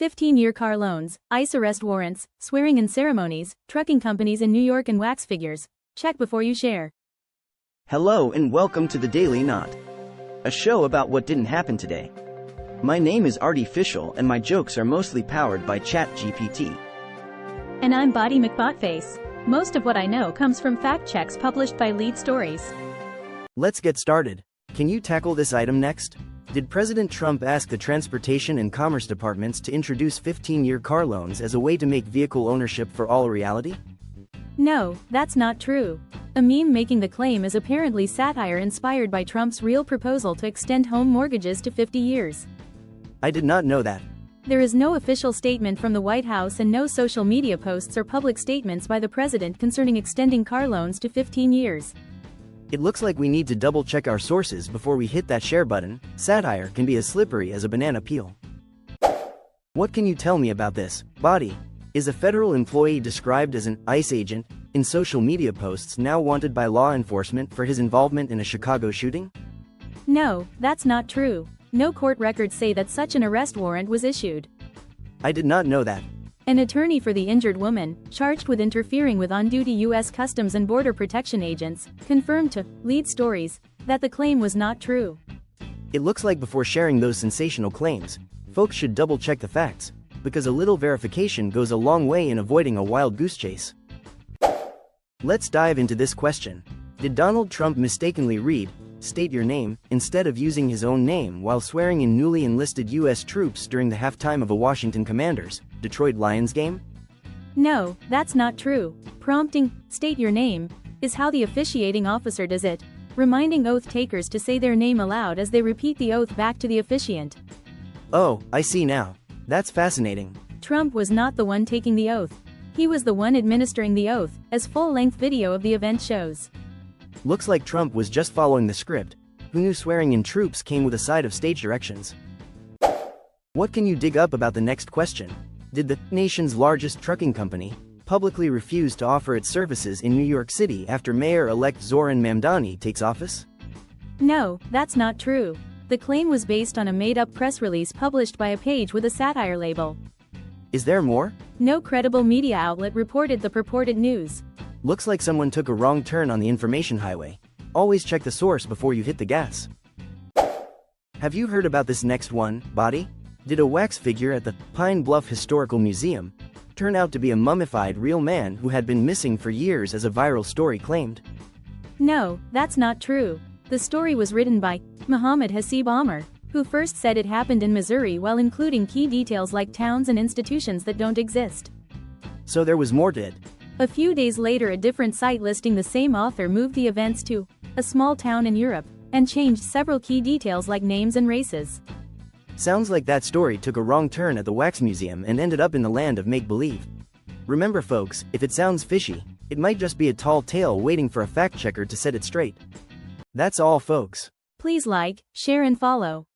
15-year car loans, ICE arrest warrants, swearing-in ceremonies, trucking companies in New York and wax figures. Check before you share. Hello and welcome to the Daily Knot, a show about what didn't happen today. My name is Artificial and my jokes are mostly powered by ChatGPT. And I'm Body McBotface. Most of what I know comes from fact checks published by Lead Stories. Let's get started. Can you tackle this item next? Did President Trump ask the Transportation and Commerce Departments to introduce 15-year car loans as a way to make vehicle ownership for all a reality? No, that's not true. A meme making the claim is apparently satire inspired by Trump's real proposal to extend home mortgages to 50 years. I did not know that. There is no official statement from the White House and no social media posts or public statements by the president concerning extending car loans to 15 years. It looks like we need to double-check our sources before we hit that share button. Satire can be as slippery as a banana peel. What can you tell me about this, Body? Is a federal employee described as an ICE agent in social media posts now wanted by law enforcement for his involvement in a Chicago shooting? No, that's not true. No court records say that such an arrest warrant was issued. I did not know that. An attorney for the injured woman, charged with interfering with on-duty U.S. Customs and Border Protection agents, confirmed to Lead Stories that the claim was not true. It looks like before sharing those sensational claims, folks should double-check the facts, because a little verification goes a long way in avoiding a wild goose chase. Let's dive into this question. Did Donald Trump mistakenly read, "State your name," instead of using his own name while swearing in newly enlisted U.S. troops during the halftime of a Washington Commanders, Detroit Lions game? No, that's not true. Prompting, "State your name," is how the officiating officer does it, reminding oath takers to say their name aloud as they repeat the oath back to the officiant. Oh, I see now. That's fascinating. Trump was not the one taking the oath. He was the one administering the oath, as full-length video of the event shows. Looks like Trump was just following the script. Who knew swearing in troops came with a side of stage directions? What can you dig up about the next question? Did the nation's largest trucking company publicly refuse to offer its services in New York City after Mayor-elect Zohran Mamdani takes office? No, that's not true. The claim was based on a made-up press release published by a page with a satire label. Is there more? No credible media outlet reported the purported news. Looks like someone took a wrong turn on the information highway. Always check the source before you hit the gas. Have you heard about this next one, Body? Did a wax figure at the Pine Bluff Historical Museum turn out to be a mummified real man who had been missing for years as a viral story claimed? No, that's not true. The story was written by Muhammad Hasib Amr, who first said it happened in Missouri while including key details like towns and institutions that don't exist. So there was more to it. A few days later, a different site listing the same author moved the events to a small town in Europe and changed several key details like names and races. Sounds like that story took a wrong turn at the Wax Museum and ended up in the land of make-believe. Remember folks, if it sounds fishy, it might just be a tall tale waiting for a fact-checker to set it straight. That's all folks. Please like, share and follow.